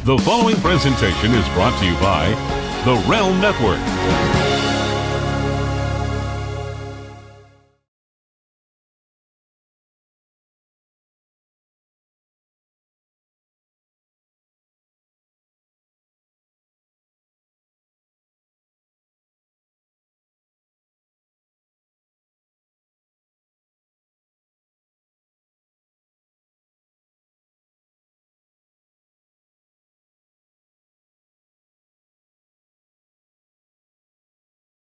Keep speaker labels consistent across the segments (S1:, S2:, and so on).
S1: The following presentation is brought to you by the Realm Network.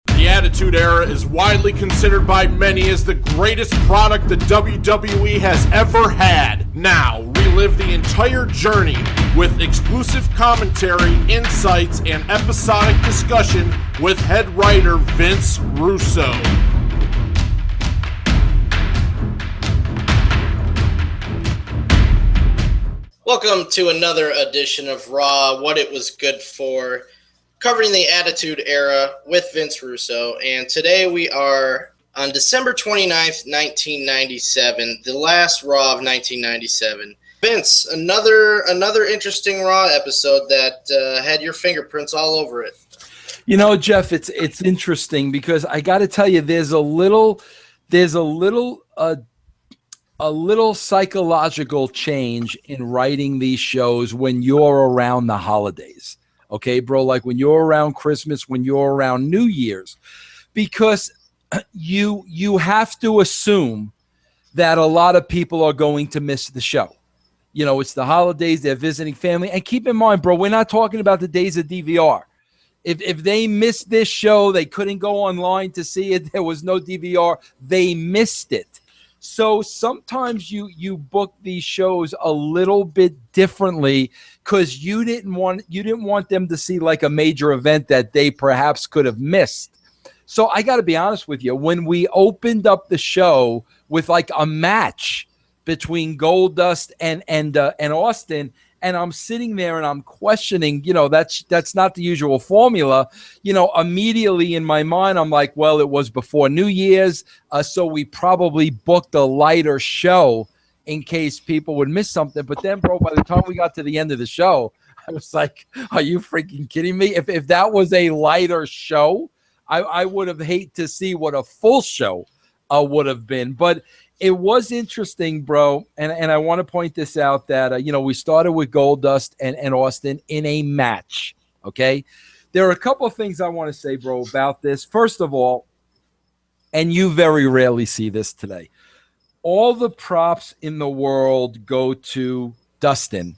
S2: The Attitude Era is widely considered by many as the greatest product the WWE has ever had. Now, relive the entire journey with exclusive commentary, insights, and episodic discussion with head writer Vince Russo.
S3: Welcome to another edition of Raw, What It Was Good For, covering the Attitude Era with Vince Russo. And today we are on December 29th, 1997, the last Raw of 1997. Vince, another interesting Raw episode that had your fingerprints all over it.
S4: You know, Jeff, it's interesting because I got to tell you, there's a little psychological change in writing these shows when you're around the holidays. Okay, bro, like when you're around Christmas, when you're around New Year's, because you have to assume that a lot of people are going to miss the show. You know, it's the holidays, they're visiting family. And keep in mind, bro, we're not talking about the days of DVR. If they missed this show, they couldn't go online to see it, there was no DVR, they missed it. So sometimes you book these shows a little bit differently because you didn't want them to see like a major event that they perhaps could have missed. So I got to be honest with you, when we opened up the show with like a match between Goldust and Austin, and I'm sitting there and I'm questioning, you know, that's not the usual formula. You know, immediately in my mind, I'm like, well, it was before New Year's, so we probably booked a lighter show in case people would miss something. But then, bro, by the time we got to the end of the show, I was like, are you freaking kidding me? If that was a lighter show, I would have hated to see what a full show would have been. But it was interesting, bro, and I want to point this out that, you know, we started with Goldust and Austin in a match, okay? There are a couple of things I want to say, bro, about this. First of all, and you very rarely see this today, all the props in the world go to Dustin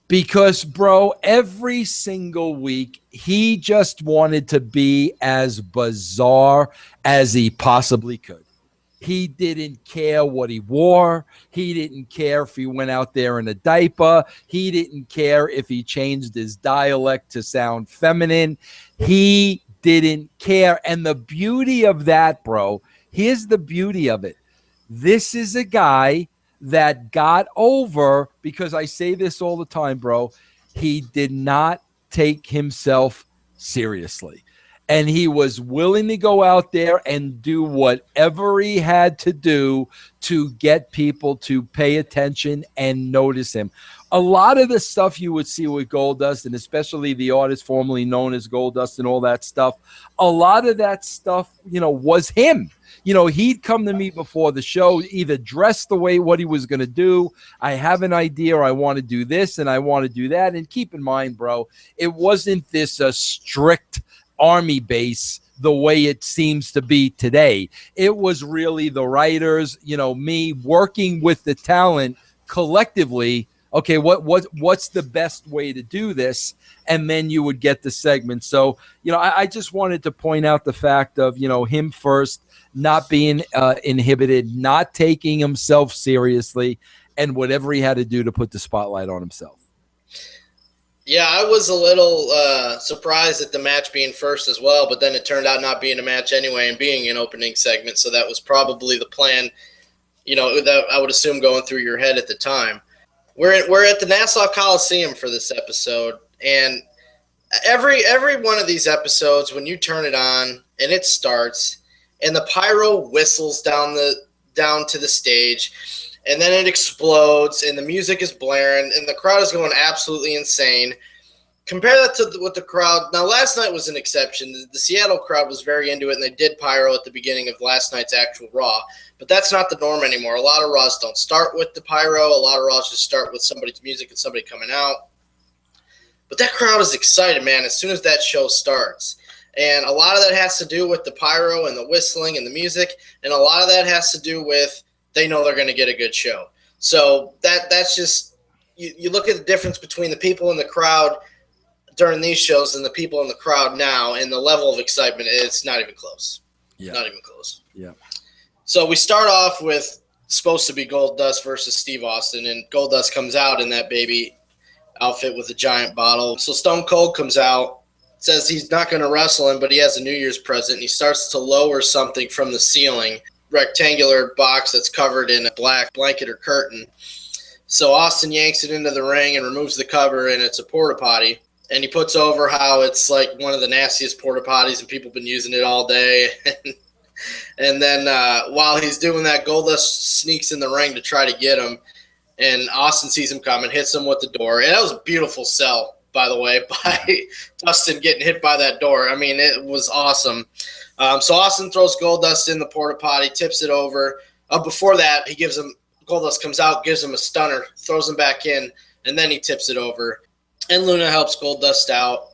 S4: because, bro, every single week he just wanted to be as bizarre as he possibly could. He didn't care what he wore. He didn't care if he went out there in a diaper. He didn't care if he changed his dialect to sound feminine. He didn't care. And the beauty of that, bro, here's the beauty of it. This is a guy that got over, because I say this all the time, bro, he did not take himself seriously. And he was willing to go out there and do whatever he had to do to get people to pay attention and notice him. A lot of the stuff you would see with Goldust, and especially the artist formerly known as Goldust and all that stuff, a lot of that stuff, you know, was him. You know, he'd come to me before the show, either dressed the way what he was going to do. I have an idea, I want to do this and I want to do that. And keep in mind, bro, it wasn't this strict army base the way it seems to be today. It was really the writers, you know, me working with the talent collectively. Okay, what's the best way to do this? And then you would get the segment. So, you know, I just wanted to point out the fact of, you know, him first, not being inhibited, not taking himself seriously, and whatever he had to do to put the spotlight on himself.
S3: Yeah, I was a little surprised at the match being first as well, but then it turned out not being a match anyway and being an opening segment, so that was probably the plan, you know, that I would assume going through your head at the time. We're at the Nassau Coliseum for this episode, and every one of these episodes, when you turn it on and it starts, and the pyro whistles down to the stage, and then it explodes, and the music is blaring, and the crowd is going absolutely insane. compare that to what the crowd. Now, last night was an exception. The Seattle crowd was very into it, and they did pyro at the beginning of last night's actual Raw. But that's not the norm anymore. A lot of Raws don't start with the pyro. A lot of Raws just start with somebody's music and somebody coming out. But that crowd is excited, man, as soon as that show starts. And a lot of that has to do with the pyro and the whistling and the music, and a lot of that has to do with they know they're going to get a good show. So that's just you look at the difference between the people in the crowd during these shows and the people in the crowd now, and the level of excitement, it's not even close. Yeah. Not even close.
S4: Yeah.
S3: So we start off with supposed to be Goldust versus Steve Austin, and Goldust comes out in that baby outfit with a giant bottle. So Stone Cold comes out, says he's not going to wrestle him, but he has a New Year's present, and he starts to lower something from the ceiling, rectangular box that's covered in a black blanket or curtain. So Austin yanks it into the ring and removes the cover, and it's a porta potty. And he puts over how it's like one of the nastiest porta potties, and people have been using it all day. And then while he's doing that, Goldust sneaks in the ring to try to get him, and Austin sees him coming, hits him with the door. And that was a beautiful sell, by the way, by Dustin getting hit by that door. I mean, it was awesome. So Austin throws Goldust in the porta potty, tips it over. Before that, Goldust comes out, gives him a stunner, throws him back in, and then he tips it over. And Luna helps Goldust out.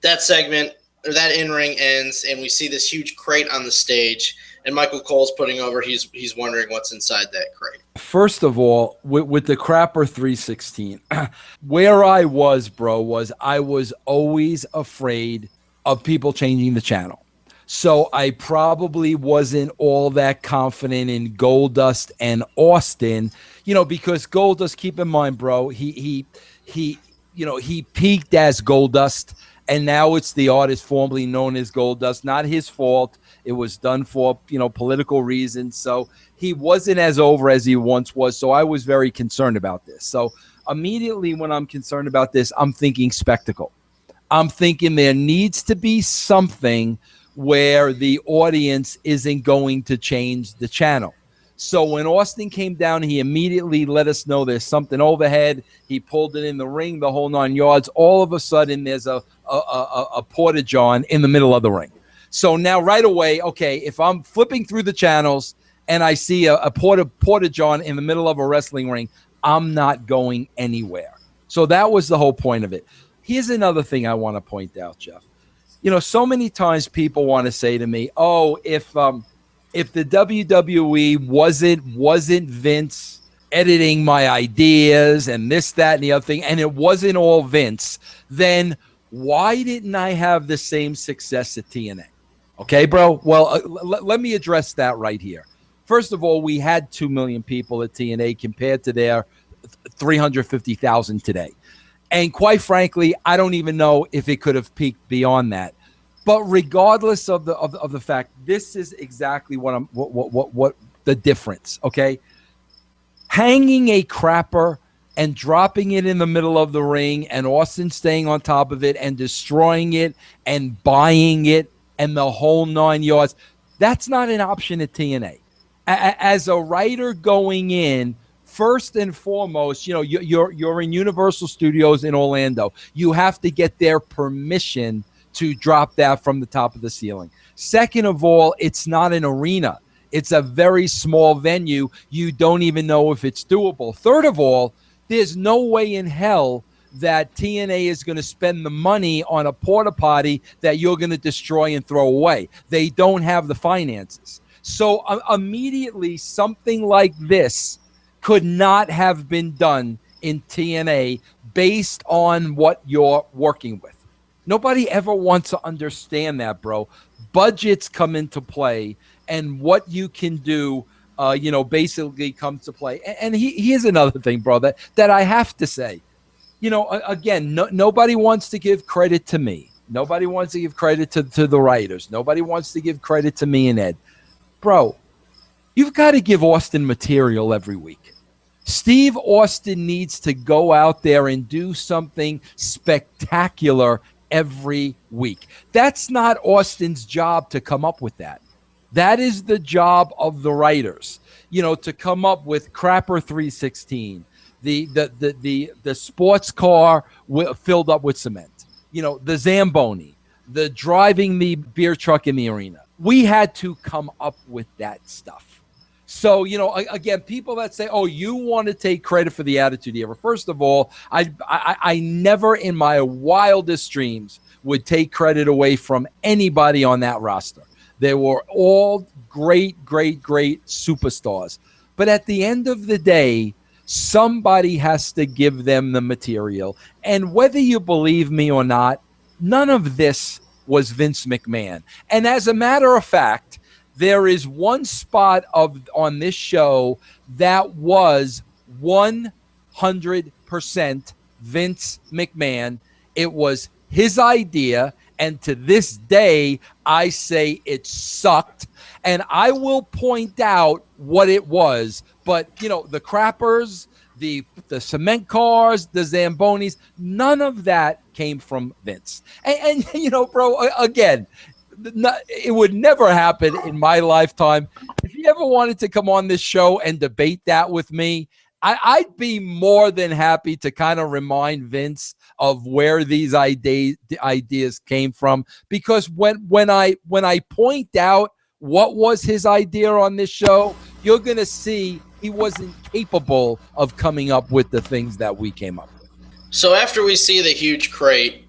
S3: That segment, or that in-ring ends, and we see this huge crate on the stage. And Michael Cole's putting over, he's wondering what's inside that crate.
S4: First of all, with the Crapper 316, where I was, bro, was I was always afraid of people changing the channel. So I probably wasn't all that confident in Goldust and Austin, because Goldust, keep in mind, bro, he peaked as Goldust, and now it's the artist formerly known as Goldust. Not his fault. It was done for, political reasons. So he wasn't as over as he once was. So I was very concerned about this. So immediately when I'm concerned about this, I'm thinking spectacle. I'm thinking there needs to be something where the audience isn't going to change the channel. So when Austin came down, he immediately let us know there's something overhead. He pulled it in the ring, the whole 9 yards. All of a sudden, there's a porta-john in the middle of the ring. So now right away, okay, if I'm flipping through the channels and I see a porta-john in the middle of a wrestling ring, I'm not going anywhere. So that was the whole point of it. Here's another thing I want to point out, Jeff. So many times people want to say to me, oh, if the WWE wasn't Vince editing my ideas and this, that, and the other thing, and it wasn't all Vince, then why didn't I have the same success at TNA? Okay, bro? Well, let me address that right here. First of all, we had 2 million people at TNA compared to their 350,000 today. And quite frankly, I don't even know if it could have peaked beyond that. But regardless of the fact, this is exactly what the difference, okay? Hanging a crapper and dropping it in the middle of the ring, and Austin staying on top of it and destroying it and buying it and the whole 9 yards, that's not an option at TNA. As a writer going in, first and foremost, you're in Universal Studios in Orlando. You have to get their permission to drop that from the top of the ceiling. Second of all, it's not an arena. It's a very small venue. You don't even know if it's doable. Third of all, there's no way in hell that TNA is going to spend the money on a porta potty that you're going to destroy and throw away. They don't have the finances. So immediately something like this could not have been done in TNA based on what you're working with. Nobody ever wants to understand that, bro. Budgets come into play, and what you can do, basically comes to play. And here's another thing, bro, that I have to say. Again, nobody wants to give credit to me. Nobody wants to give credit to the writers. Nobody wants to give credit to me and Ed. Bro, you've got to give Austin material every week. Steve Austin needs to go out there and do something spectacular every week. That's not Austin's job to come up with that. That is the job of the writers, to come up with Crapper 316, the sports car filled up with cement, the Zamboni, the driving the beer truck in the arena. We had to come up with that stuff. So, again, people that say, oh, you want to take credit for the Attitude Era. First of all, I never in my wildest dreams would take credit away from anybody on that roster. They were all great superstars. But at the end of the day, somebody has to give them the material. And whether you believe me or not, none of this was Vince McMahon. And as a matter of fact, there is one spot on this show that was 100% Vince McMahon. It was his idea, and to this day, I say it sucked. And I will point out what it was. But, the crappers, the cement cars, the Zambonis, none of that came from Vince. And bro, again, it would never happen in my lifetime. If you ever wanted to come on this show and debate that with me, I'd be more than happy to kind of remind Vince of where these ideas came from. Because when I point out what was his idea on this show, you're going to see he wasn't capable of coming up with the things that we came up with.
S3: So after we see the huge crate,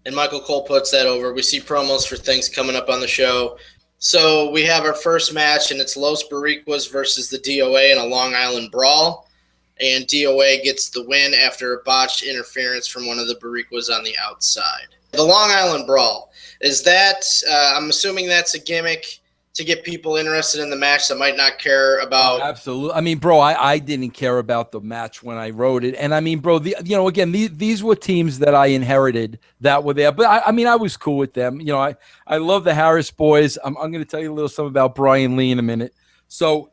S3: and Michael Cole puts that over, we see promos for things coming up on the show. So we have our first match, and it's Los Boricuas versus the DOA in a Long Island Brawl. And DOA gets the win after a botched interference from one of the Boricuas on the outside. The Long Island Brawl, is that, I'm assuming that's a gimmick to get people interested in the match that might not care about.
S4: Oh, absolutely. I mean, bro, I didn't care about the match when I wrote it. And I mean, bro, again, these were teams that I inherited that were there. But I was cool with them. I love the Harris boys. I'm going to tell you a little something about Brian Lee in a minute. So,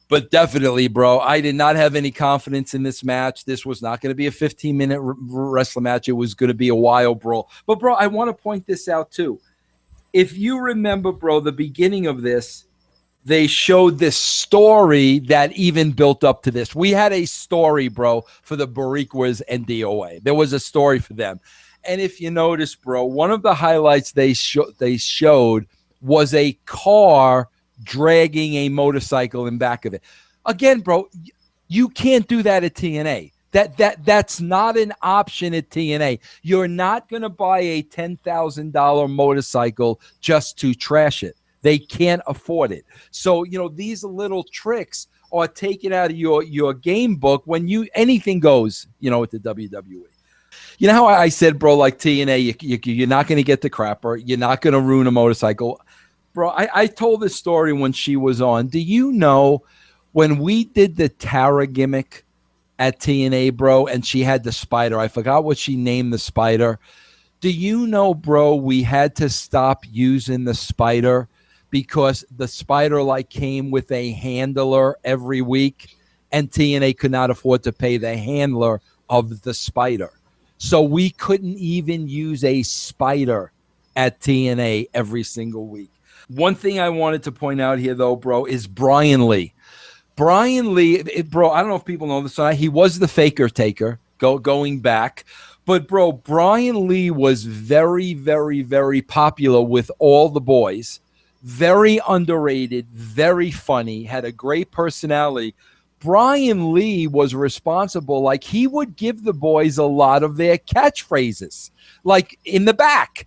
S4: but definitely, bro, I did not have any confidence in this match. This was not going to be a 15-minute wrestling match. It was going to be a wild brawl. But, bro, I want to point this out, too. If you remember, bro, the beginning of this, they showed this story that even built up to this. We had a story, bro, for the Boricuas and DOA. There was a story for them. And if you notice, bro, one of the highlights they showed was a car dragging a motorcycle in back of it. Again, bro, you can't do that at TNA. That's not an option at TNA. You're not going to buy a $10,000 motorcycle just to trash it. They can't afford it. So, these little tricks are taken out of your game book when anything goes, with the WWE. You know how I said, bro, like TNA, you're not going to get the crapper. You're not going to ruin a motorcycle. Bro, I told this story when she was on. Do you know when we did the Tara gimmick at TNA, bro, and she had the spider? I forgot what she named the spider. Do you know, bro, we had to stop using the spider because the spider came with a handler every week, and TNA could not afford to pay the handler of the spider. So we couldn't even use a spider at TNA every single week. One thing I wanted to point out here, though, bro, is Brian Lee. Brian Lee, bro, I don't know if people know this or not. He was the Faker Taker going back. But, bro, Brian Lee was very, very, very popular with all the boys. Very underrated, very funny, had a great personality. Brian Lee was responsible. He would give the boys a lot of their catchphrases, in the back.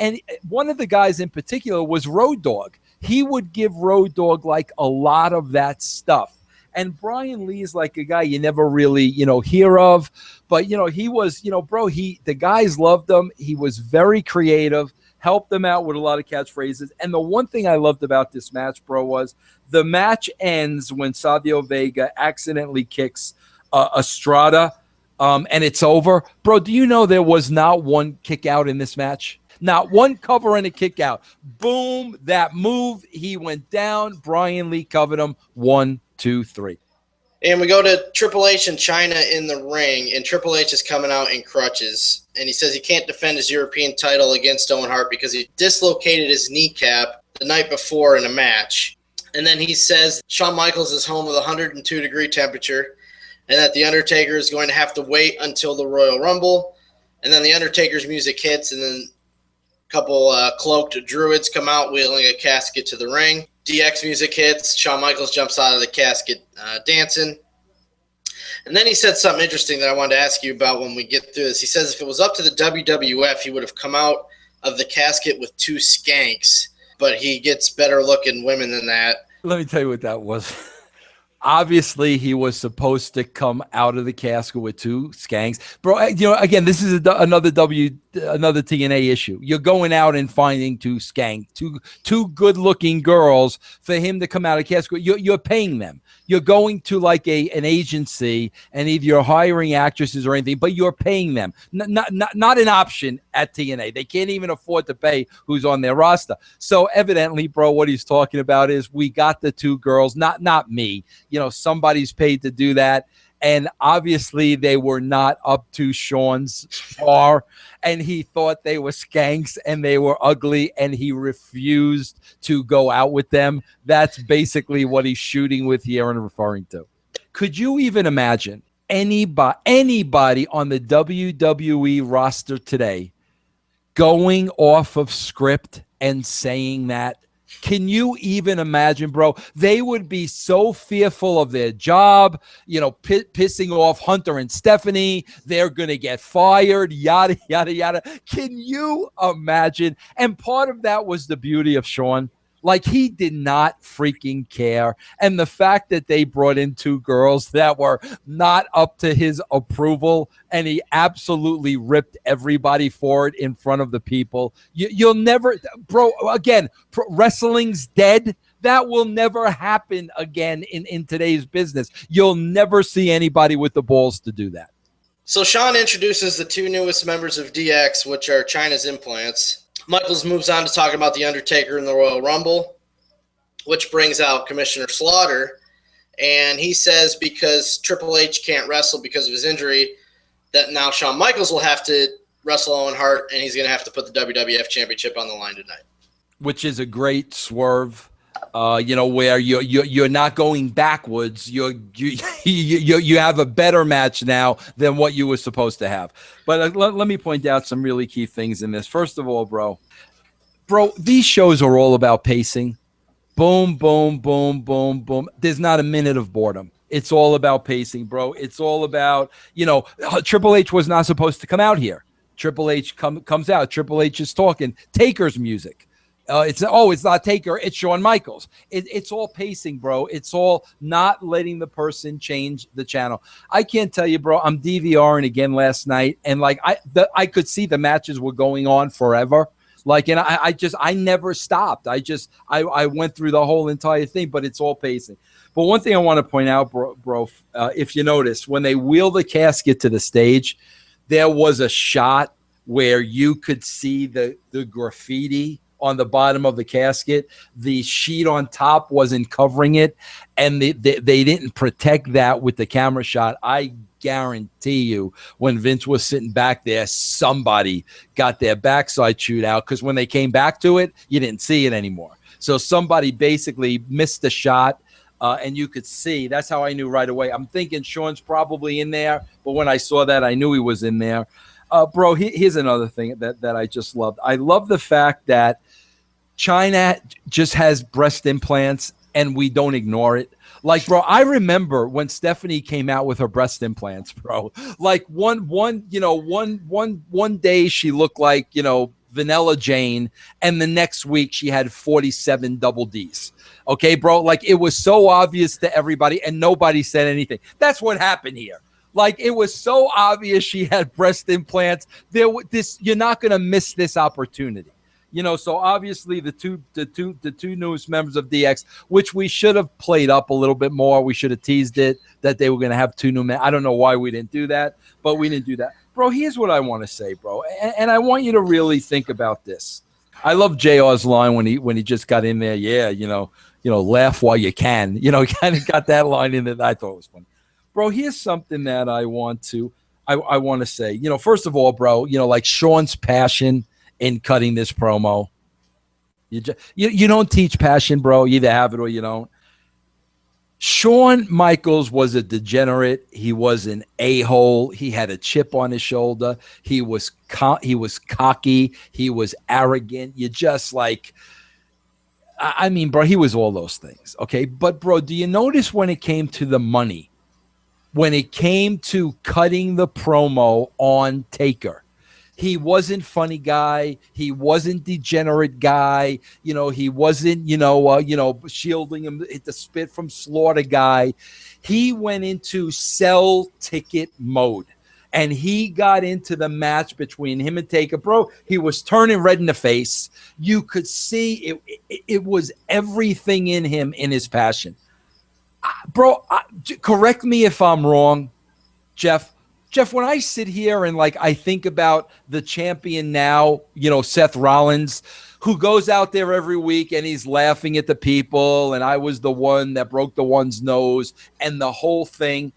S4: And one of the guys in particular was Road Dogg. He would give Road Dogg a lot of that stuff. And Brian Lee is a guy you never really, hear of. But, he was, bro, the guys loved him. He was very creative, helped them out with a lot of catchphrases. And the one thing I loved about this match, bro, was the match ends when Savio Vega accidentally kicks Estrada, and it's over. Bro, do you know there was not one kick out in this match? Not one cover and a kick out. Boom, that move, he went down. Brian Lee covered him. 1, 2, 3.
S3: And we go to Triple H and China in the ring, and Triple H is coming out in crutches. And he says he can't defend his European title against Owen Hart because he dislocated his kneecap the night before in a match. And then he says Shawn Michaels is home with a 102-degree temperature. and that the Undertaker is going to have to wait until the Royal Rumble. And then the Undertaker's music hits, and then a couple cloaked druids come out wheeling a casket to the ring. DX music hits. Shawn Michaels jumps out of the casket dancing. And then he said something interesting that I wanted to ask you about when we get through this. He says if it was up to the WWF, he would have come out of the casket with 2 skanks, but he gets better looking women than that.
S4: Let me tell you what that was. Obviously, he was supposed to come out of the casket with 2 skanks. Bro, again, this is another TNA issue. You're going out and finding 2 skank, two good-looking girls for him to come out of the casket. You're paying them. You're going to like an agency, and either you're hiring actresses or anything, but you're paying them. Not an option at TNA. They can't even afford to pay who's on their roster. So evidently, bro, what he's talking about is we got the 2 girls, not me. Somebody's paid to do that. And obviously they were not up to Shawn's par, and he thought they were skanks and they were ugly, and he refused to go out with them. That's basically what he's shooting with here and referring to. Could you even imagine anybody on the WWE roster today going off of script and saying that? Can you even imagine, bro? They would be so fearful of their job, pissing off Hunter and Stephanie. They're going to get fired, yada, yada, yada. Can you imagine? And part of that was the beauty of Shawn. Like, he did not freaking care. And the fact that they brought in 2 girls that were not up to his approval, and he absolutely ripped everybody for it in front of the people. You'll never, bro, again, wrestling's dead. That will never happen again in today's business. You'll never see anybody with the balls to do that.
S3: So Shawn introduces the 2 newest members of DX, which are China's implants. Michaels moves on to talk about The Undertaker in the Royal Rumble, which brings out Commissioner Slaughter. And he says because Triple H can't wrestle because of his injury, that now Shawn Michaels will have to wrestle Owen Hart, and he's going to have to put the WWF Championship on the line tonight. Which
S4: is a great swerve, where you're not going backwards. You have a better match now than what you were supposed to have. But let me point out some really key things in this. First of all, bro, these shows are all about pacing. Boom, boom, boom, boom, boom. There's not a minute of boredom. It's all about pacing, bro. It's all about, Triple H was not supposed to come out here. Triple H comes out. Triple H is talking. Taker's music. It's not Taker, it's Shawn Michaels. It's all pacing, bro. It's all not letting the person change the channel. I can't tell you, bro. I'm DVRing again last night, and I could see the matches were going on forever. And I never stopped. I went through the whole entire thing, but it's all pacing. But one thing I want to point out, bro, if you notice, when they wheel the casket to the stage, there was a shot where you could see the graffiti on the bottom of the casket. The sheet on top wasn't covering it, and they didn't protect that with the camera shot. I guarantee you when Vince was sitting back there, somebody got their backside chewed out, because when they came back to it, you didn't see it anymore. So somebody basically missed the shot, and you could see. That's how I knew right away. I'm thinking Shawn's probably in there, but when I saw that, I knew he was in there. Bro, here's another thing that I just loved. I love the fact that China just has breast implants and we don't ignore it. Bro, I remember when Stephanie came out with her breast implants, bro. One day she looked like, Vanilla Jane, and the next week she had 47 double Ds. Okay, bro? It was so obvious to everybody and nobody said anything. That's what happened here. It was so obvious she had breast implants. You're not going to miss this opportunity. So obviously the two newest members of DX, which we should have played up a little bit more. We should have teased it that they were going to have 2 new men. I don't know why we didn't do that, but we didn't do that. Bro, here's what I want to say, bro. And I want you to really think about this. I love JR's line when he just got in there. Yeah, laugh while you can. Kind of got that line in there that I thought was funny. Bro, here's something that I want to say. First of all, bro, Shawn's passion in cutting this promo. You don't teach passion, bro. You either have it or you don't. Shawn Michaels was a degenerate. He was an a-hole. He had a chip on his shoulder. He was cocky. He was arrogant. You just like, I mean, bro, he was all those things. Okay. But bro, do you notice when it came to the money, when it came to cutting the promo on Taker, he wasn't funny guy. He wasn't degenerate guy. He wasn't, shielding him the spit from Slaughter guy. He went into sell ticket mode, and he got into the match between him and Taker. Bro, he was turning red in the face. You could see it was everything in him, in his passion. Bro, correct me if I'm wrong, Jeff. Jeff, when I sit here and I think about the champion now, Seth Rollins, who goes out there every week and he's laughing at the people, and I was the one that broke the one's nose and the whole thing.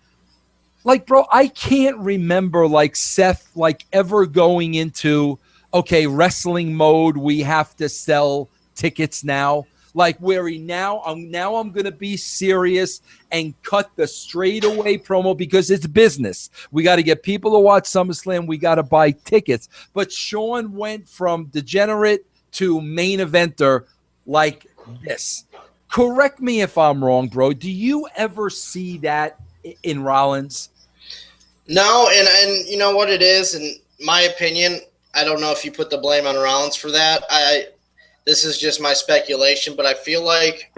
S4: Bro, I can't remember Seth ever going into, okay, wrestling mode, we have to sell tickets now. Where I'm going to be serious and cut the straightaway promo because it's business. We got to get people to watch SummerSlam. We got to buy tickets. But Shawn went from degenerate to main eventer like this. Correct me if I'm wrong, bro. Do you ever see that in Rollins?
S3: No, and you know what it is, in my opinion, I don't know if you put the blame on Rollins for that. This is just my speculation, but I feel like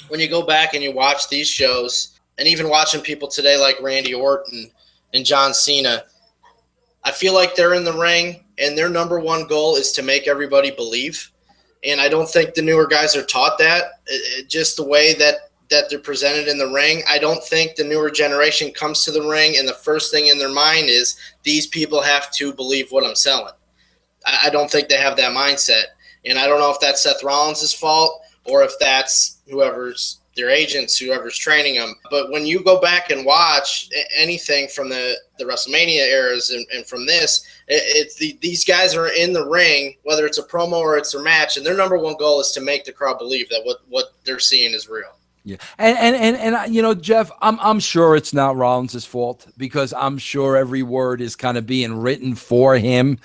S3: when you go back and you watch these shows, and even watching people today like Randy Orton and John Cena, I feel like they're in the ring, and their number one goal is to make everybody believe. And I don't think the newer guys are taught that. Just the way that they're presented in the ring, I don't think the newer generation comes to the ring, and the first thing in their mind is these people have to believe what I'm selling. I don't think they have that mindset. And I don't know if that's Seth Rollins' fault or if that's whoever's their agents, whoever's training them. But when you go back and watch anything from the WrestleMania eras and from this, these guys are in the ring, whether it's a promo or it's their match, and their number one goal is to make the crowd believe that what they're seeing is real.
S4: Yeah, and Jeff, I'm sure it's not Rollins' fault because I'm sure every word is kind of being written for him,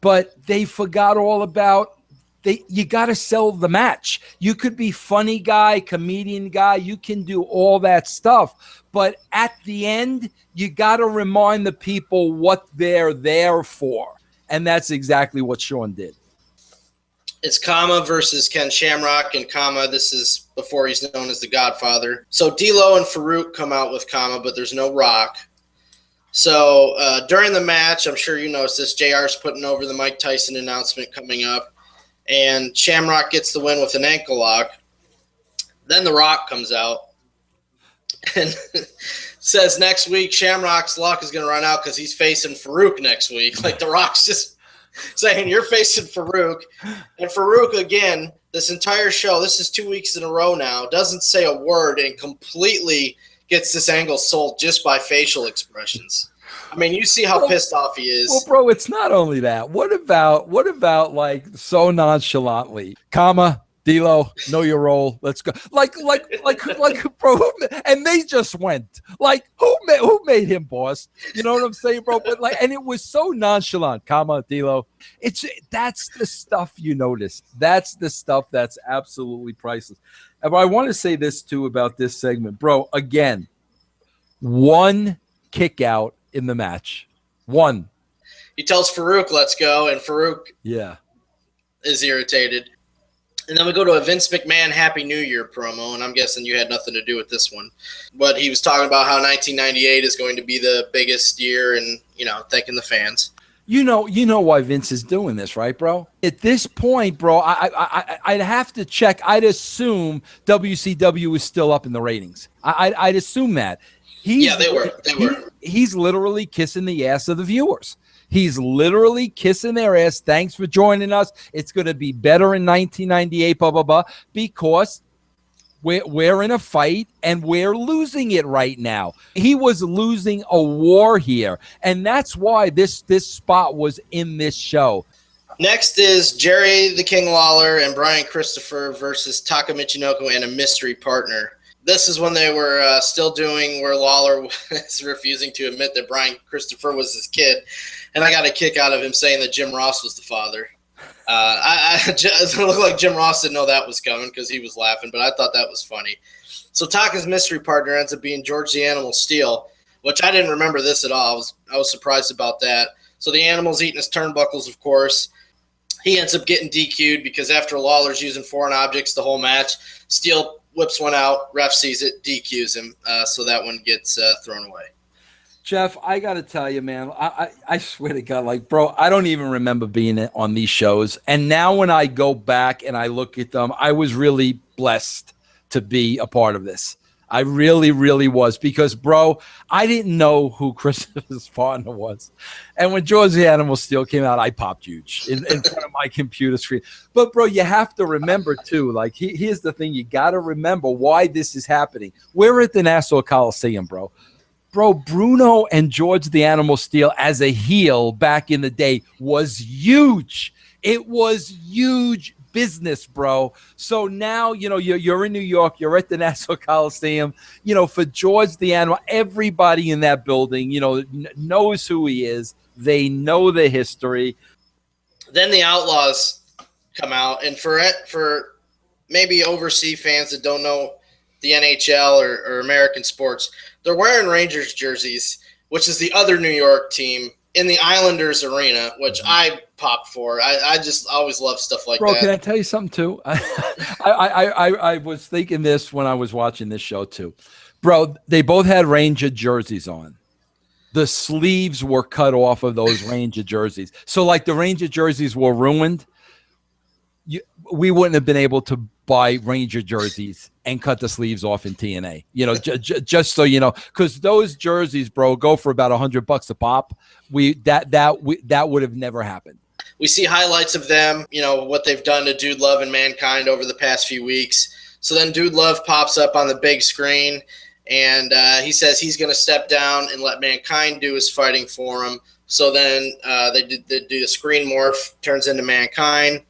S4: but they forgot all about. You got to sell the match. You could be funny guy, comedian guy. You can do all that stuff. But at the end, you got to remind the people what they're there for. And that's exactly what Shawn did.
S3: It's Kama versus Ken Shamrock. And Kama, this is before he's known as the Godfather. So D'Lo and Farouk come out with Kama, but there's no Rock. So during the match, I'm sure you noticed this, JR's putting over the Mike Tyson announcement coming up. And Shamrock gets the win with an ankle lock. Then The Rock comes out and says next week Shamrock's luck is going to run out because he's facing Farouk next week. The Rock's just saying, you're facing Farouk. And Farouk, again, this entire show, this is 2 weeks in a row now, doesn't say a word and completely gets this angle sold just by facial expressions. I mean, you see how pissed off he is.
S4: Well, bro, it's not only that. What about so nonchalantly, D'Lo, know your role. Let's go. Like, bro, and they just went. Who made him boss? You know what I'm saying, bro? But and it was so nonchalant, D'Lo. That's the stuff you notice. That's the stuff that's absolutely priceless. And I want to say this too about this segment, bro. Again, one kick out in the match. One.
S3: He tells Farouk, let's go, and Farouk is irritated. And then we go to a Vince McMahon Happy New Year promo, and I'm guessing you had nothing to do with this one. But he was talking about how 1998 is going to be the biggest year and, thanking the fans.
S4: You know why Vince is doing this, right, bro? At this point, bro, I'd have to check. I'd assume WCW is still up in the ratings. I'd assume that.
S3: They were.
S4: He's literally kissing the ass of the viewers. He's literally kissing their ass. Thanks for joining us. It's going to be better in 1998, blah, blah, blah, because we're in a fight and we're losing it right now. He was losing a war here, and that's why this spot was in this show.
S3: Next is Jerry the King Lawler and Brian Christopher versus Taka Michinoku and a mystery partner. this is when they were still doing where Lawler was refusing to admit that Brian Christopher was his kid. And I got a kick out of him saying that Jim Ross was the father. It looked like Jim Ross didn't know that was coming because he was laughing, but I thought that was funny. So Taka's mystery partner ends up being George the Animal Steel, which I didn't remember this at all. I was surprised about that. So the Animal's eating his turnbuckles, of course. He ends up getting DQ'd because after Lawler's using foreign objects the whole match, Steel whips one out, ref sees it, DQs him, so that one gets thrown away.
S4: Jeff, I got to tell you, man, I swear to God, like, bro, I don't even remember being on these shows. And now when I go back and I look at them, I was really blessed to be a part of this. I really, really was because, bro, I didn't know who Christopher's partner was. And when George the Animal Steel came out, I popped huge in front of my computer screen. But, bro, you have to remember, too, like, here's the thing. You got to remember why this is happening. We're at the Nassau Coliseum, bro. Bro, Bruno and George the Animal Steel as a heel back in the day was huge. It was huge business, bro. So now, you know, you're in New York, you're at the Nassau Coliseum, you know, for George the Animal, everybody in that building, you know, knows who he is. They know the history.
S3: Then the Outlaws come out, and for maybe overseas fans that don't know the NHL or American sports, they're wearing Rangers jerseys, which is the other New York team, in the Islanders arena, which I pop for. I just always love stuff like that.
S4: Bro, can I tell you something, too? I was thinking this when I was watching this show, too. Bro, they both had Ranger jerseys on. The sleeves were cut off of those Ranger jerseys. So, like, the Ranger jerseys were ruined. We wouldn't have been able to buy Ranger jerseys and cut the sleeves off in TNA, you know, just so you know, because those jerseys, bro, go for about $100 a pop. That would have never happened.
S3: We see highlights of them, you know, what they've done to Dude Love and Mankind over the past few weeks. So then Dude Love pops up on the big screen, and he says he's going to step down and let Mankind do his fighting for him. So then they do a screen morph, turns into Mankind.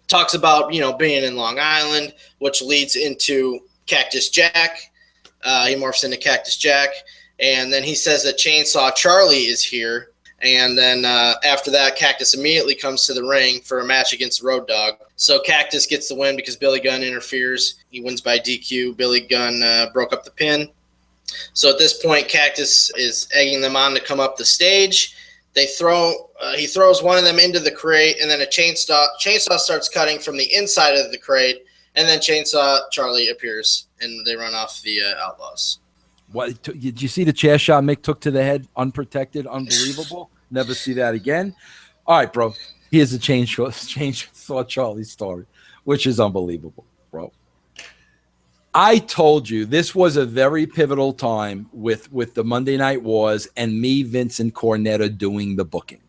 S3: Talks about, you know, being in Long Island, which leads into Cactus Jack. He morphs into Cactus Jack. And then he says that Chainsaw Charlie is here. And then after that, Cactus immediately comes to the ring for a match against Road Dogg. So Cactus gets the win because Billy Gunn interferes. He wins by DQ. Billy Gunn broke up the pin. So at this point, Cactus is egging them on to come up the stage. He throws one of them into the crate, and then a chainsaw starts cutting from the inside of the crate, and then Chainsaw Charlie appears, and they run off the Outlaws.
S4: What did you see the chair shot Mick took to the head, unprotected, unbelievable? Never see that again. All right, bro. Here's a Chainsaw Charlie story, which is unbelievable, bro. I told you this was a very pivotal time with the Monday Night Wars and me, Vince, and Cornette are doing the booking.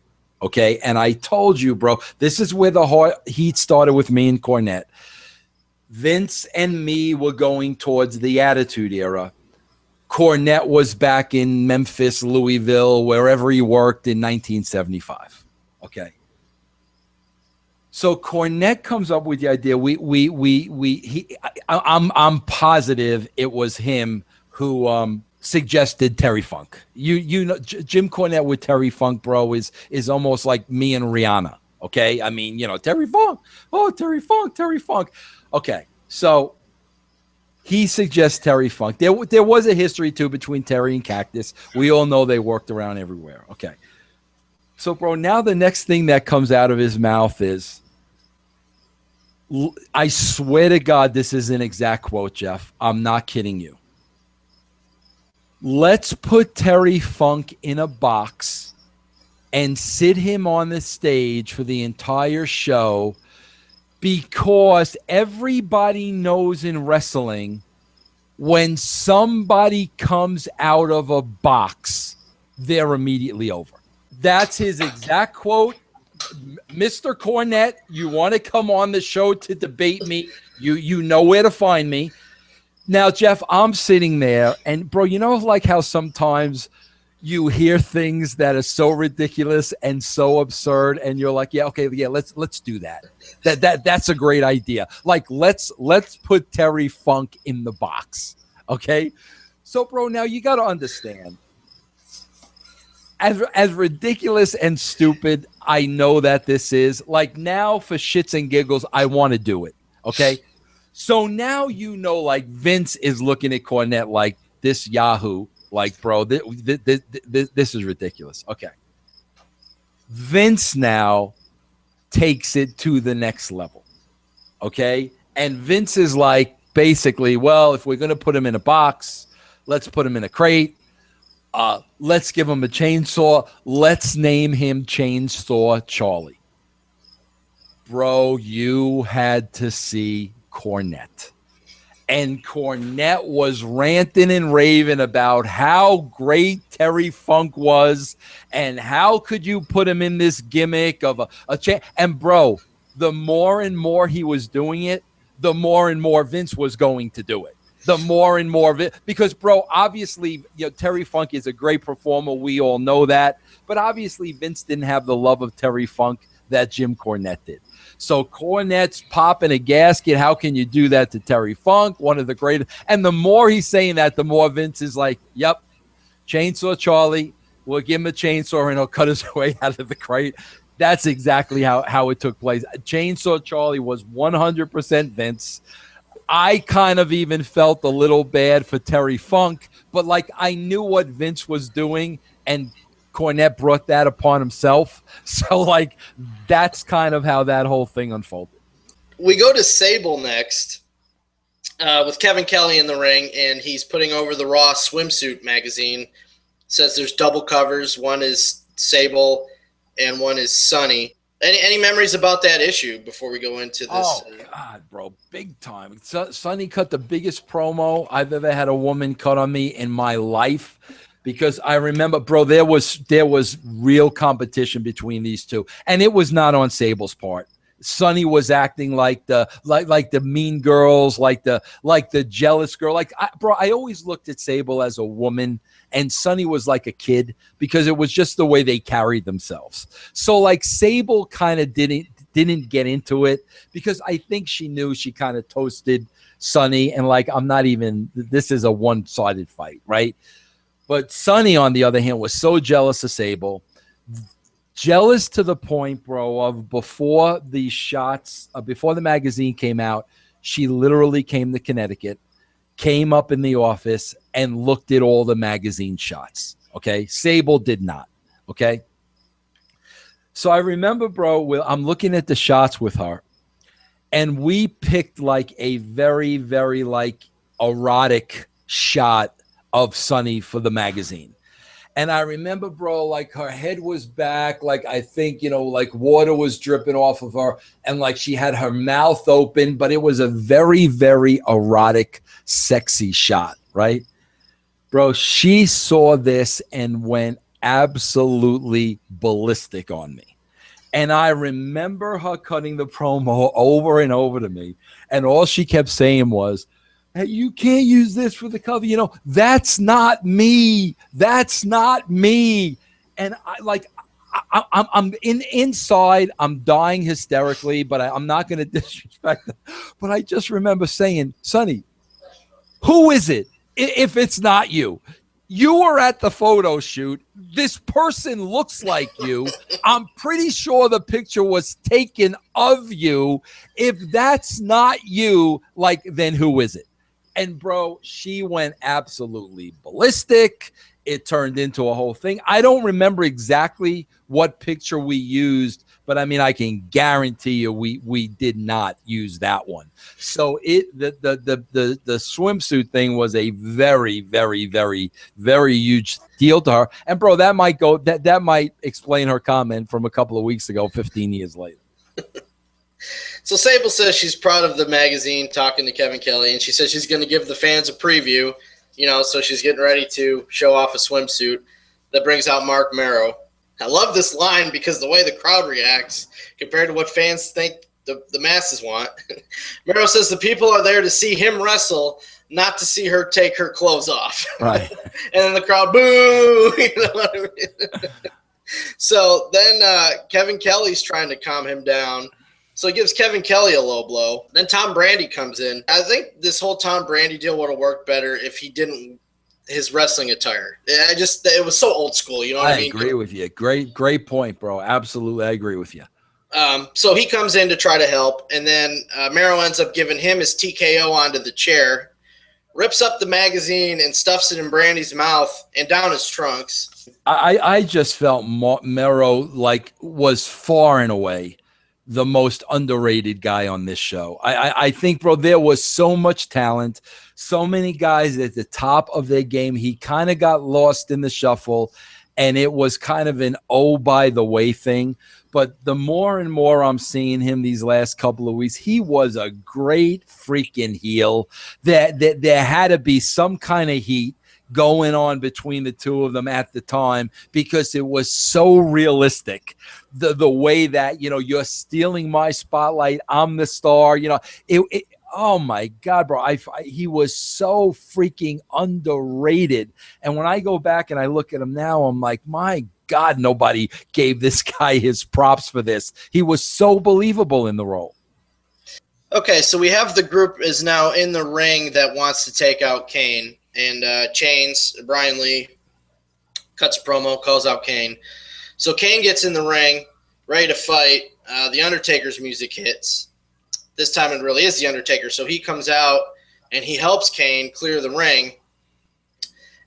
S4: Okay. And I told you, bro, this is where the heat started with me and Cornette. Vince and me were going towards the Attitude Era. Cornette was back in Memphis, Louisville, wherever he worked in 1975. Okay. So Cornette comes up with the idea. I'm positive it was him who suggested Terry Funk. You know, Jim Cornette with Terry Funk, bro, is almost like me and Rihanna. Okay, I mean, you know, Terry Funk. Oh, Terry Funk. Okay, so he suggests Terry Funk. There was a history too between Terry and Cactus. We all know they worked around everywhere. Okay, so bro, now the next thing that comes out of his mouth is, I swear to God, this is an exact quote, Jeff. I'm not kidding you. Let's put Terry Funk in a box and sit him on the stage for the entire show, because everybody knows in wrestling when somebody comes out of a box, they're immediately over. That's his exact quote. Mr. Cornette, you want to come on the show to debate me, you know where to find me. Now, Jeff, I'm sitting there, and bro, you know, like how sometimes you hear things that are so ridiculous and so absurd, and you're like, yeah, okay, yeah, let's do that. That's a great idea. Like, let's put Terry Funk in the box. Okay. So, bro, now you got to understand, as ridiculous and stupid, I know that this is, like, now for shits and giggles, I want to do it. Okay. So now, like, Vince is looking at Cornette like, this Yahoo, like, bro, this is ridiculous. Okay. Vince now takes it to the next level. Okay. And Vince is like, basically, well, if we're going to put him in a box, let's put him in a crate. Let's give him a chainsaw. Let's name him Chainsaw Charlie. Bro, you had to see Cornette. And Cornette was ranting and raving about how great Terry Funk was and how could you put him in this gimmick of a chain. And, bro, the more and more he was doing it, the more and more Vince was going to do it. The more and more of it. Because, bro, obviously, Terry Funk is a great performer. We all know that. But obviously, Vince didn't have the love of Terry Funk that Jim Cornette did. So Cornette's popping a gasket. How can you do that to Terry Funk? One of the greatest. And the more he's saying that, the more Vince is like, yep, Chainsaw Charlie. We'll give him a chainsaw and he'll cut his way out of the crate. That's exactly how it took place. Chainsaw Charlie was 100% Vince. I kind of even felt a little bad for Terry Funk, but, like, I knew what Vince was doing, and Cornette brought that upon himself. So, like, that's kind of how that whole thing unfolded.
S3: We go to Sable next with Kevin Kelly in the ring, and he's putting over the Raw swimsuit magazine. Says there's double covers. One is Sable and one is Sunny. Any memories about that issue before we go into this?
S4: Oh, God, bro, big time. Sunny cut the biggest promo I've ever had a woman cut on me in my life. Because I remember, bro, there was real competition between these two, and it was not on Sable's part. Sunny was acting like the mean girls, like the jealous girl. I always looked at Sable as a woman, and Sunny was like a kid because it was just the way they carried themselves. So, like, Sable kind of didn't get into it because I think she knew she kind of toasted Sunny, and, like, this is a one-sided fight, right? But Sunny, on the other hand, was so jealous of Sable. Jealous to the point, bro, of before the magazine came out, she literally came to Connecticut, came up in the office, and looked at all the magazine shots. Okay? Sable did not. Okay? So I remember, bro, I'm looking at the shots with her, and we picked, like, a very, very, like, erotic shot of Sunny for the magazine. And I remember, bro, like, her head was back, like, I think, like, water was dripping off of her, and, like, she had her mouth open, but it was a very, very erotic, sexy shot, right? Bro, she saw this and went absolutely ballistic on me. And I remember her cutting the promo over and over to me, and all she kept saying was, hey, you can't use this for the cover. That's not me. That's not me. And I'm inside. I'm dying hysterically, but I'm not going to disrespect them. But I just remember saying, Sonny, who is it? If it's not you, you were at the photo shoot. This person looks like you. I'm pretty sure the picture was taken of you. If that's not you, like, then who is it? And, bro, she went absolutely ballistic. It turned into a whole thing. I don't remember exactly what picture we used, but I mean, I can guarantee you we did not use that one. So the swimsuit thing was a very, very, very, very huge deal to her. And, bro, that might explain her comment from a couple of weeks ago, 15 years later.
S3: So Sable says she's proud of the magazine, talking to Kevin Kelly, and she says she's going to give the fans a preview, so she's getting ready to show off a swimsuit that brings out Mark Mero. I love this line because the way the crowd reacts compared to what fans think the masses want. Mero says the people are there to see him wrestle, not to see her take her clothes off.
S4: Right.
S3: And then the crowd, boo! You know what I mean? So then Kevin Kelly's trying to calm him down. So he gives Kevin Kelly a low blow. Then Tom Brady comes in. I think this whole Tom Brady deal would have worked better if he didn't his wrestling attire. It was so old school. You know what I mean?
S4: I agree with you. Great point, bro. Absolutely. I agree with you.
S3: So he comes in to try to help. And then Mero ends up giving him his TKO onto the chair, rips up the magazine and stuffs it in Brandy's mouth and down his trunks.
S4: I just felt Mero was far and away the most underrated guy on this show. I think, bro, there was so much talent, so many guys at the top of their game. He kind of got lost in the shuffle, and it was kind of an by the way thing. But the more and more I'm seeing him these last couple of weeks, he was a great freaking heel. That there had to be some kind of heat going on between the two of them at the time, because it was so realistic. The way that, you're stealing my spotlight, I'm the star, it oh my God, bro. He was so freaking underrated. And when I go back and I look at him now, I'm like, my God, nobody gave this guy his props for this. He was so believable in the role.
S3: Okay, so we have the group is now in the ring that wants to take out Kane. And Chains, Brian Lee, cuts a promo, calls out Kane. So Kane gets in the ring, ready to fight. The Undertaker's music hits. This time it really is the Undertaker. So he comes out and he helps Kane clear the ring.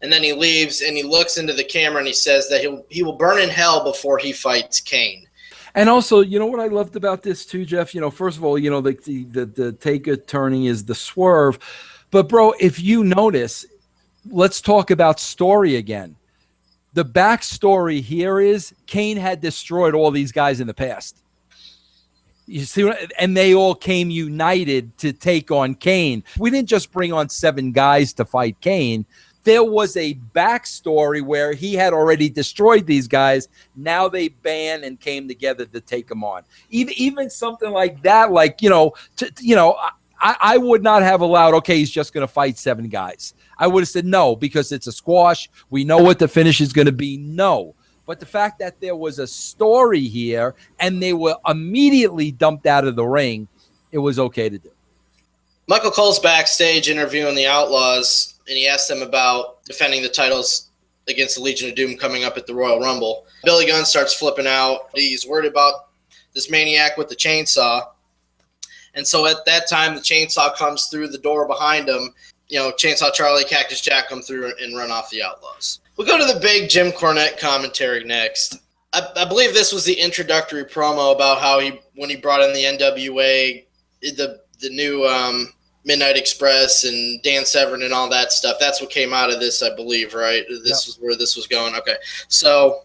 S3: And then he leaves and he looks into the camera and he says that he will burn in hell before he fights Kane.
S4: And also, what I loved about this too, Jeff, first of all, the Taka turning is the swerve. But, bro, if you notice, let's talk about story again. The backstory here is Kane had destroyed all these guys in the past. You see, and they all came united to take on Kane. We didn't just bring on 7 guys to fight Kane. There was a backstory where he had already destroyed these guys. Now they band and came together to take him on. Even something like that, I would not have allowed, okay, he's just going to fight 7 guys. I would have said no, because it's a squash. We know what the finish is going to be. No. But the fact that there was a story here and they were immediately dumped out of the ring, it was okay to do.
S3: Michael Cole's backstage interviewing the Outlaws, and he asked them about defending the titles against the Legion of Doom coming up at the Royal Rumble. Billy Gunn starts flipping out. He's worried about this maniac with the chainsaw. And so at that time, the chainsaw comes through the door behind him. Chainsaw Charlie, Cactus Jack come through and run off the Outlaws. We'll go to the big Jim Cornette commentary next. I believe this was the introductory promo about how when he brought in the NWA, the new Midnight Express and Dan Severn and all that stuff. That's what came out of this, I believe, right? This was where this was going. Okay. So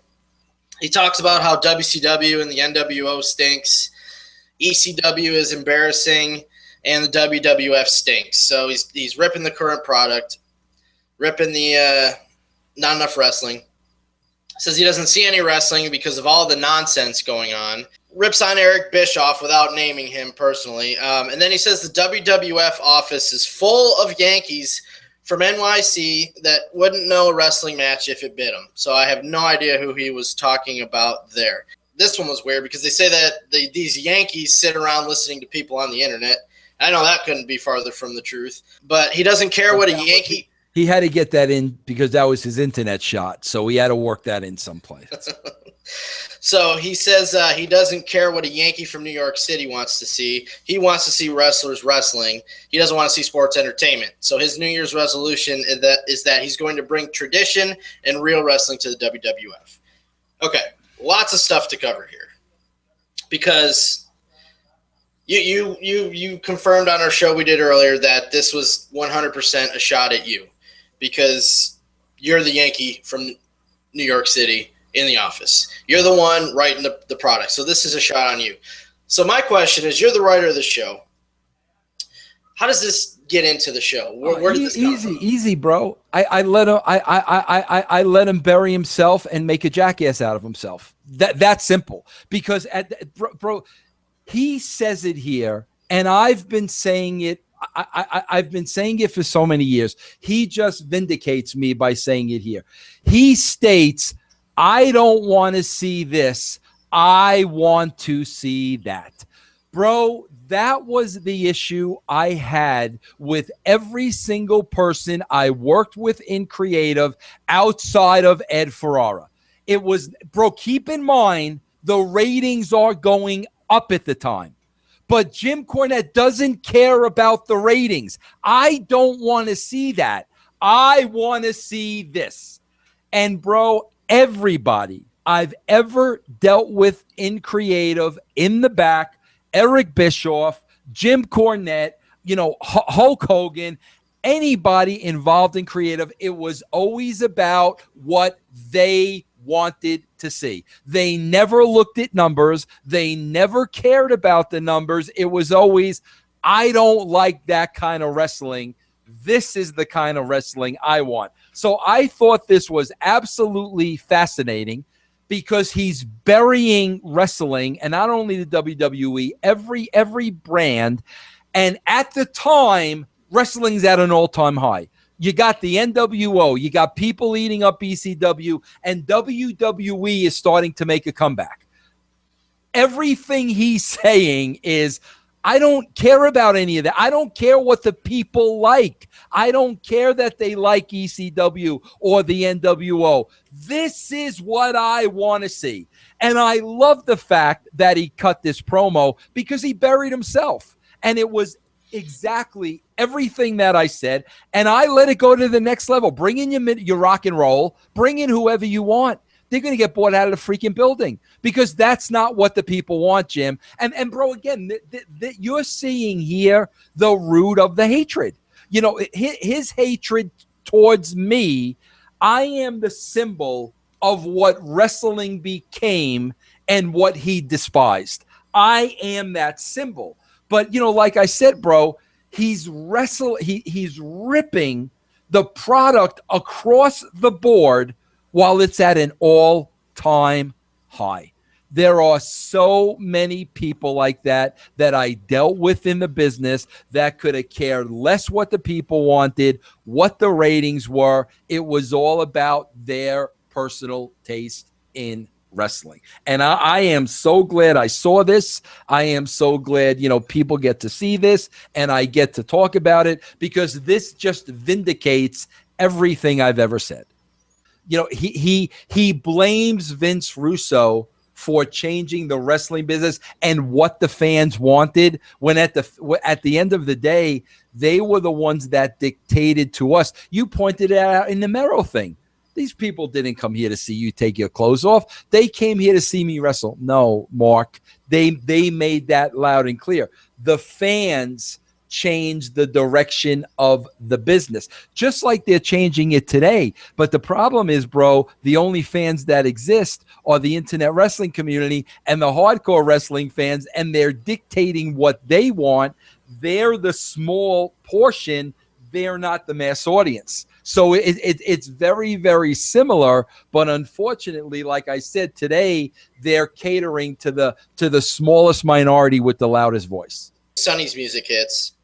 S3: he talks about how WCW and the NWO stinks. ECW is embarrassing, and the WWF stinks. So he's ripping the current product, ripping the not enough wrestling. Says he doesn't see any wrestling because of all the nonsense going on. Rips on Eric Bischoff without naming him personally. And then he says the WWF office is full of Yankees from NYC that wouldn't know a wrestling match if it bit them. So I have no idea who he was talking about there. This one was weird because they say that these Yankees sit around listening to people on the internet. I know that couldn't be farther from the truth, but he doesn't care what a Yankee.
S4: He had to get that in because that was his internet shot. So he had to work that in someplace.
S3: So he says he doesn't care what a Yankee from New York City wants to see. He wants to see wrestlers wrestling. He doesn't want to see sports entertainment. So his New Year's resolution is that he's going to bring tradition and real wrestling to the WWF. Okay. Lots of stuff to cover here, because you confirmed on our show we did earlier that this was 100% a shot at you, because you're the Yankee from New York City in the office. You're the one writing the product, so this is a shot on you. So my question is, you're the writer of the show. How does this get into the show? Where did this come from?
S4: Easy, bro. I let him bury himself and make a jackass out of himself. That's simple. Because bro, he says it here, and I've been saying it. I've been saying it for so many years. He just vindicates me by saying it here. He states, I don't want to see this. I want to see that. Bro, that was the issue I had with every single person I worked with in creative outside of Ed Ferrara. It was, bro, keep in mind, the ratings are going up at the time. But Jim Cornette doesn't care about the ratings. I don't want to see that. I want to see this. And, bro, everybody I've ever dealt with in creative, in the back, Eric Bischoff, Jim Cornette, Hulk Hogan, anybody involved in creative, it was always about what they wanted to see. They never looked at numbers. They never cared about the numbers. It was always, I don't like that kind of wrestling. This is the kind of wrestling I want. So I thought this was absolutely fascinating because he's burying wrestling, and not only the WWE, every brand. And at the time, wrestling's at an all-time high. You got the NWO, you got people eating up ECW, and WWE is starting to make a comeback. Everything he's saying is, I don't care about any of that. I don't care what the people like. I don't care that they like ECW or the NWO. This is what I want to see. And I love the fact that he cut this promo because he buried himself. And it was exactly everything that I said, and I let it go to the next level. Bring in your rock and roll. Bring in whoever you want. They're going to get bought out of the freaking building because that's not what the people want, Jim. And bro, again, you're seeing here the root of the hatred. His hatred towards me. I am the symbol of what wrestling became and what he despised. I am that symbol. But, like I said, bro, he's ripping the product across the board while it's at an all-time high. There are so many people like that I dealt with in the business that could have cared less what the people wanted, what the ratings were. It was all about their personal taste in wrestling. And I am so glad I saw this. I am so glad, people get to see this and I get to talk about it because this just vindicates everything I've ever said. He blames Vince Russo for changing the wrestling business and what the fans wanted, when at the end of the day, they were the ones that dictated to us. You pointed it out in the Mero thing. These people didn't come here to see you take your clothes off. They came here to see me wrestle. No, Mark, they made that loud and clear. The fans changed the direction of the business, just like they're changing it today. But the problem is, bro, the only fans that exist are the internet wrestling community and the hardcore wrestling fans, and they're dictating what they want. They're the small portion. They're not the mass audience. So it's very, very similar, but unfortunately, like I said, today they're catering to the smallest minority with the loudest voice.
S3: Sunny's music hits.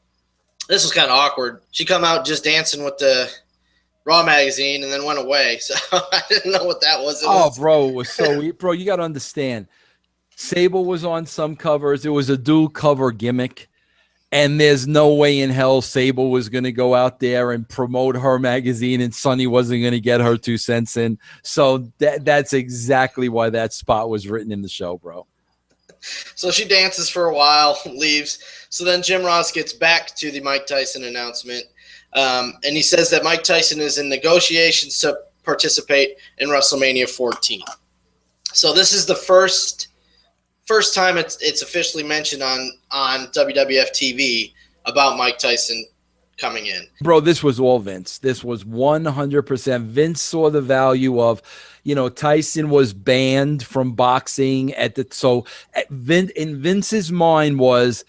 S3: This was kind of awkward. She come out just dancing with the Raw magazine and then went away. So I didn't know what that was.
S4: Bro, it was so weird. Bro, you got to understand. Sable was on some covers. It was a dual cover gimmick. And there's no way in hell Sable was going to go out there and promote her magazine and Sunny wasn't going to get her 2 cents in. So that's exactly why that spot was written in the show, bro.
S3: So she dances for a while, leaves. So then Jim Ross gets back to the Mike Tyson announcement. And he says that Mike Tyson is in negotiations to participate in WrestleMania 14. So this is the first time it's officially mentioned on WWF TV about Mike Tyson coming in.
S4: Bro, this was all Vince. This was 100%. Vince saw the value of, Tyson was banned from boxing in Vince's mind was,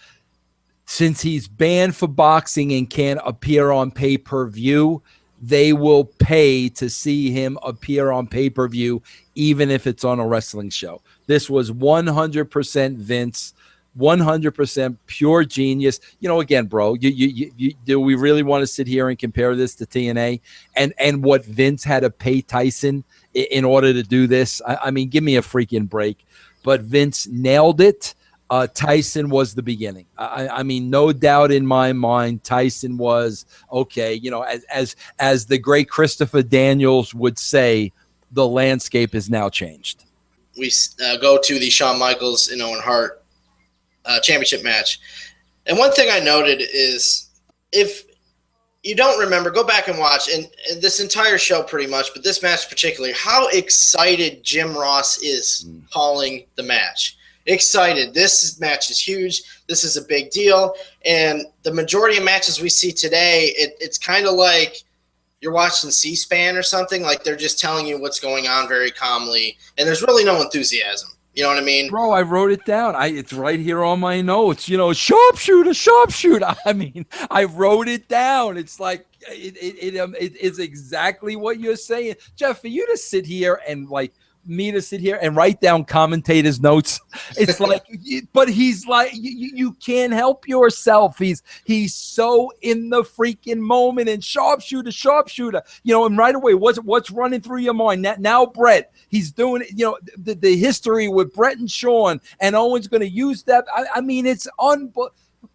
S4: since he's banned for boxing and can't appear on pay-per-view, they will pay to see him appear on pay-per-view, even if it's on a wrestling show. This was 100% Vince 100% pure genius. Again, bro, do we really want to sit here and compare this to TNA and what Vince had to pay Tyson in order to do this? I mean, give me a freaking break. But Vince nailed it. Tyson was the beginning. I mean, no doubt in my mind, Tyson was okay. As the great Christopher Daniels would say, the landscape has now changed.
S3: We go to the Shawn Michaels and Owen Hart championship match. And one thing I noted is, if you don't remember, go back and watch, and this entire show pretty much, but this match particularly, how excited Jim Ross is calling the match. Excited. This match is huge. This is a big deal. And the majority of matches we see today, it's kind of like you're watching C-SPAN or something. Like they're just telling you what's going on very calmly, and there's really no enthusiasm. You know what I mean?
S4: Bro, I wrote it down. It's right here on my notes. Sharpshooter. I mean, I wrote it down. It's like it is exactly what you're saying. Jeff, for you to sit here and me to sit here and write down commentators' notes, it's like, but he's like, you can't help yourself. He's so in the freaking moment, and sharpshooter, and right away, what's running through your mind now? Brett, he's doing it. The history with Brett and Shawn, and Owen's going to use that. I mean, it's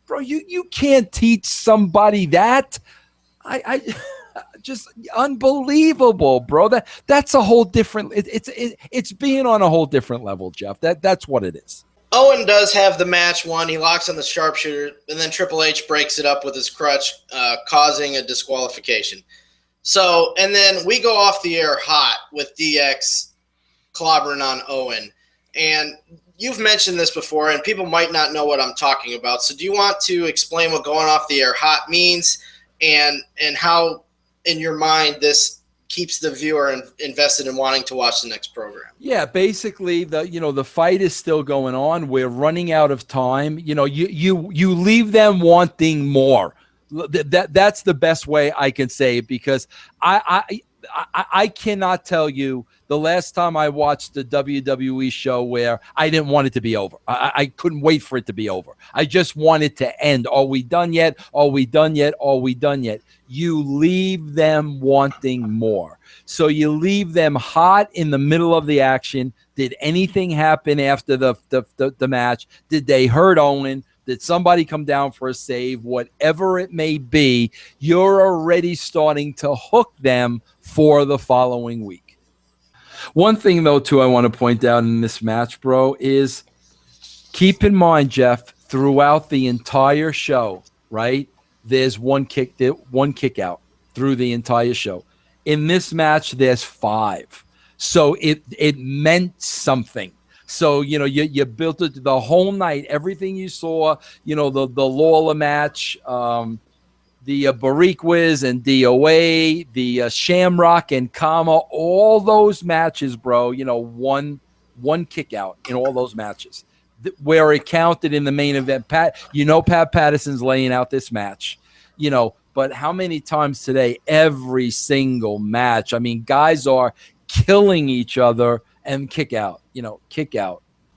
S4: bro. You can't teach somebody that. I just unbelievable, bro. That's a whole different. It's being on a whole different level, Jeff. That's what it is.
S3: Owen does have the match won. He locks on the sharpshooter, and then Triple H breaks it up with his crutch, causing a disqualification. So, and then we go off the air hot with DX clobbering on Owen. And you've mentioned this before, and people might not know what I'm talking about. So do you want to explain what going off the air hot means, and how, in your mind, this keeps the viewer invested in wanting to watch the next program?
S4: Yeah, basically the fight is still going on. We're running out of time. You leave them wanting more. That's the best way I can say it, because I cannot tell you the last time I watched a WWE show where I didn't want it to be over. I couldn't wait for it to be over. I just want it to end. Are we done yet? Are we done yet? Are we done yet? You leave them wanting more. So you leave them hot in the middle of the action. Did anything happen after the match? Did they hurt Owen? Did somebody come down for a save? Whatever it may be, you're already starting to hook them for the following week. One thing, though, too, I want to point out in this match, bro, is keep in mind, Jeff, throughout the entire show, right, there's one kick out through the entire show. In this match, there's 5. So it meant something. So, you built it the whole night. Everything you saw, the Lawler match, the Boricuas and DOA, the Shamrock and Kama, all those matches, bro, one kick out in all those matches where it counted in the main event. Pat Patterson's laying out this match, but how many times today, every single match, I mean, guys are killing each other and kick out.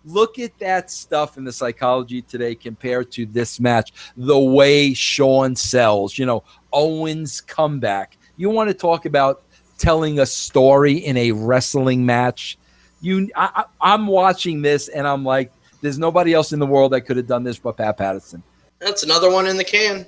S4: Look at that stuff in the psychology today compared to this match. The way Shawn sells, Owen's comeback. You want to talk about telling a story in a wrestling match? I'm watching this and I'm like, there's nobody else in the world that could have done this but Pat Patterson.
S3: That's another one in the can.